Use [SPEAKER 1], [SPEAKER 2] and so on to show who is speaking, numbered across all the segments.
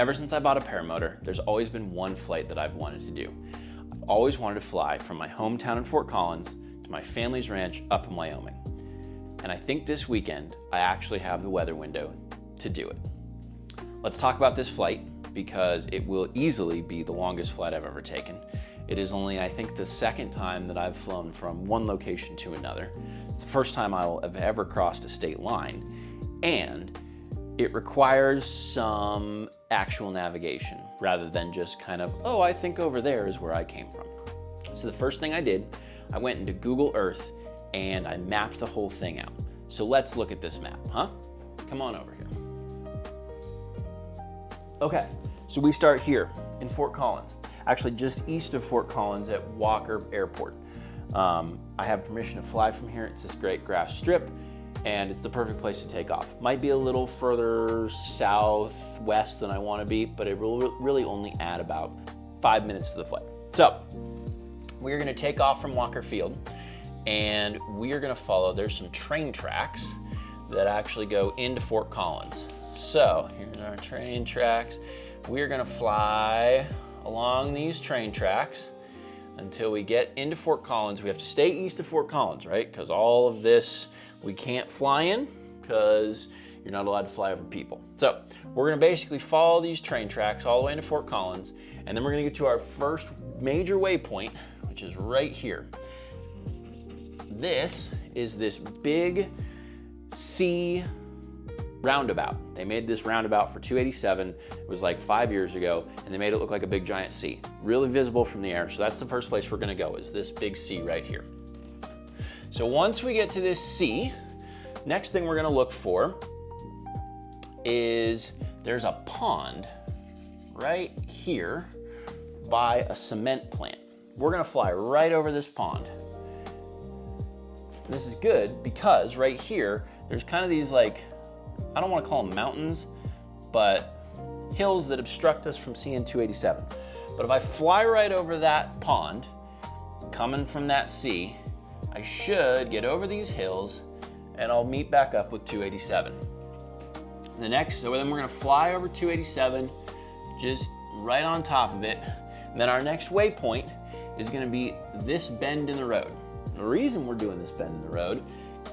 [SPEAKER 1] Ever since I bought a paramotor, there's always been one flight that I've wanted to do. I've always wanted to fly from my hometown in Fort Collins to my family's ranch up in Wyoming. And I think this weekend, I actually have the weather window to do it. Let's talk about this flight because it will easily be the longest flight I've ever taken. It is only, I think, the second time that I've flown from one location to another. It's the first time I will have ever crossed a state line, and it requires some actual navigation rather than just kind of, oh, I think over there is where I came from. So the first thing I did, I went into Google Earth and I mapped the whole thing out. So let's look at this map, huh? Come on over here. Okay, so we start here in Fort Collins, actually just east of Fort Collins at Walker Airport. I have permission to fly from here. It's this great grass strip, and it's the perfect place to take off. Might be a little further southwest than I want to be, but it will really only add about 5 minutes to the flight. So we're going to take off from Walker Field, and we are going to follow, there's some train tracks that actually go into Fort Collins. So here's our train tracks. We're going to fly along these train tracks until we get into Fort Collins. We have to stay east of Fort Collins, right? Because all of this we can't fly in because you're not allowed to fly over people. So we're going to basically follow these train tracks all the way into Fort Collins, and then we're going to get to our first major waypoint, which is right here. This is this big C roundabout. They made this roundabout for 287. It was like 5 years ago, and they made it look like a big giant C. Really visible from the air. So that's the first place we're gonna go, is this big C right here. So once we get to this C, next thing we're gonna look for is there's a pond right here by a cement plant. We're gonna fly right over this pond. And this is good because right here, there's kind of these like, I don't want to call them mountains, but hills that obstruct us from seeing 287. But if I fly right over that pond, coming from that sea, I should get over these hills and I'll meet back up with 287. So then we're gonna fly over 287, just right on top of it. And then our next waypoint is gonna be this bend in the road. The reason we're doing this bend in the road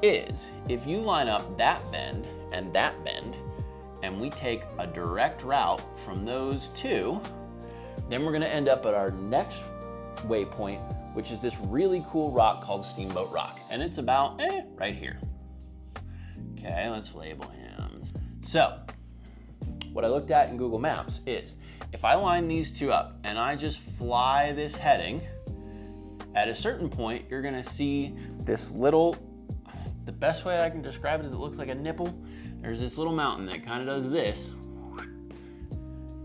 [SPEAKER 1] is if you line up that bend and that bend, and we take a direct route from those two, then we're gonna end up at our next waypoint, which is this really cool rock called Steamboat Rock. And it's about right here. Okay, let's label him. So, what I looked at in Google Maps is, if I line these two up and I just fly this heading, at a certain point, you're gonna see this little, the best way I can describe it is it looks like a nipple. There's this little mountain that kind of does this,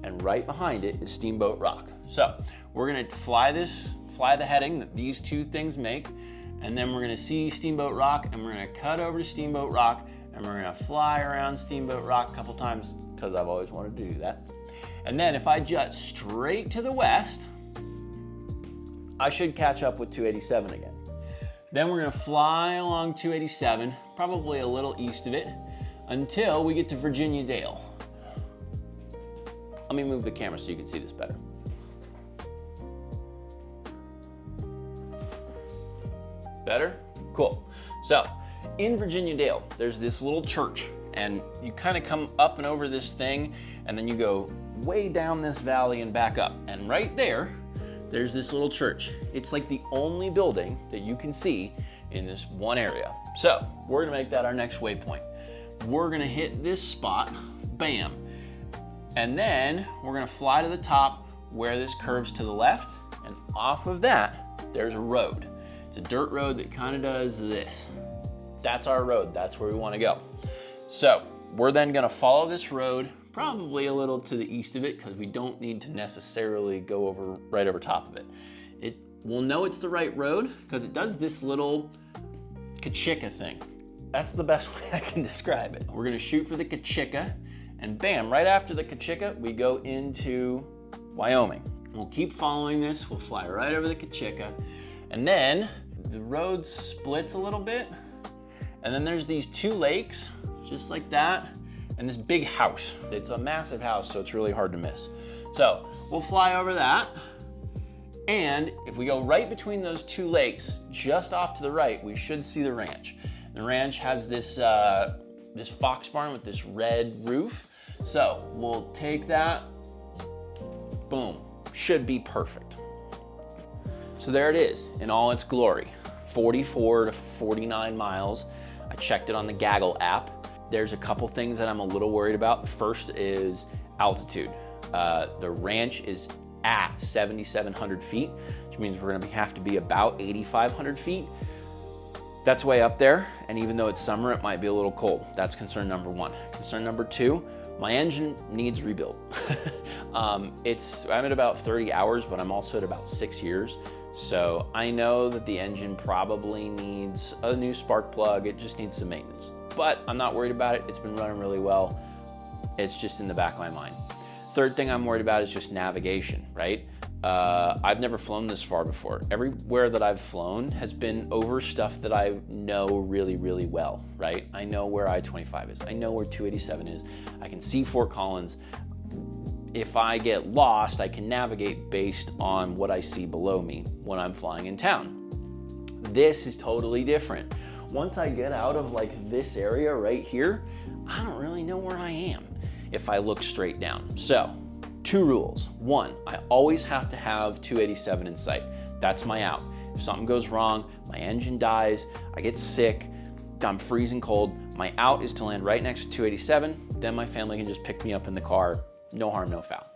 [SPEAKER 1] and right behind it is Steamboat Rock. So we're gonna fly the heading that these two things make, and then we're gonna see Steamboat Rock, and we're gonna cut over to Steamboat Rock, and we're gonna fly around Steamboat Rock a couple times because I've always wanted to do that. And then if I jut straight to the west, I should catch up with 287 again. Then we're gonna fly along 287, probably a little east of it, until we get to Virginia Dale. Let me move the camera so you can see this better. Better? Cool. So, in Virginia Dale, there's this little church, and you kind of come up and over this thing, and then you go way down this valley and back up. And right there's this little church. It's like the only building that you can see in this one area. So we're gonna make that our next waypoint. We're gonna hit this spot, bam. And then we're gonna fly to the top where this curves to the left, and off of that, there's a road. It's a dirt road that kind of does this. That's our road, that's where we wanna go. So we're then gonna follow this road, probably a little to the east of it because we don't need to necessarily go right over top of it. We'll know it's the right road because it does this little Kachika thing. That's the best way I can describe it. We're gonna shoot for the Kachika, and bam, right after the Kachika, we go into Wyoming. We'll keep following this, we'll fly right over the Kachika, and then the road splits a little bit, and then there's these two lakes, just like that, and this big house. It's a massive house, so it's really hard to miss. So we'll fly over that. And if we go right between those two lakes, just off to the right, we should see the ranch. The ranch has this, this fox barn with this red roof. So we'll take that, boom, should be perfect. So there it is in all its glory, 44 to 49 miles. I checked it on the Gaggle app. There's a couple things that I'm a little worried about. First is altitude. The ranch is at 7,700 feet, which means we're gonna have to be about 8,500 feet. That's way up there, and even though it's summer, it might be a little cold. That's concern number one. Concern number two, my engine needs rebuilt. I'm at about 30 hours, but I'm also at about 6 years. So I know that the engine probably needs a new spark plug. It just needs some maintenance, but I'm not worried about it. It's been running really well. It's just in the back of my mind. Third thing I'm worried about is just navigation, right? I've never flown this far before. Everywhere that I've flown has been over stuff that I know really, really well, right? I know where I-25 is. I know where 287 is. I can see Fort Collins. If I get lost, I can navigate based on what I see below me when I'm flying in town. This is totally different. Once I get out of like this area right here, I don't really know where I am if I look straight down. So, 2 rules. 1, I always have to have 287 in sight. That's my out. If something goes wrong, my engine dies, I get sick, I'm freezing cold, my out is to land right next to 287, then my family can just pick me up in the car, no harm, no foul.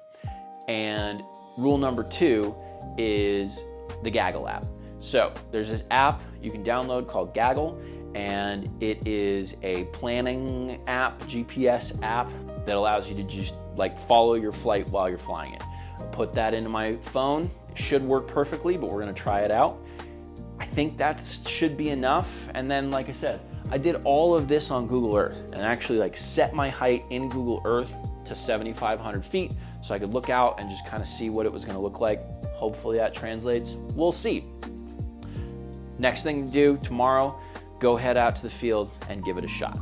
[SPEAKER 1] And rule number 2 is the Gaggle app. So there's this app you can download called Gaggle, and it is a planning app, GPS app, that allows you to just like follow your flight while you're flying it. Put that into my phone. It should work perfectly, but we're gonna try it out. I think that should be enough. And then, like I said, I did all of this on Google Earth and actually like set my height in Google Earth to 7,500 feet so I could look out and just kind of see what it was gonna look like. Hopefully that translates. We'll see. Next thing to do tomorrow, go head out to the field and give it a shot.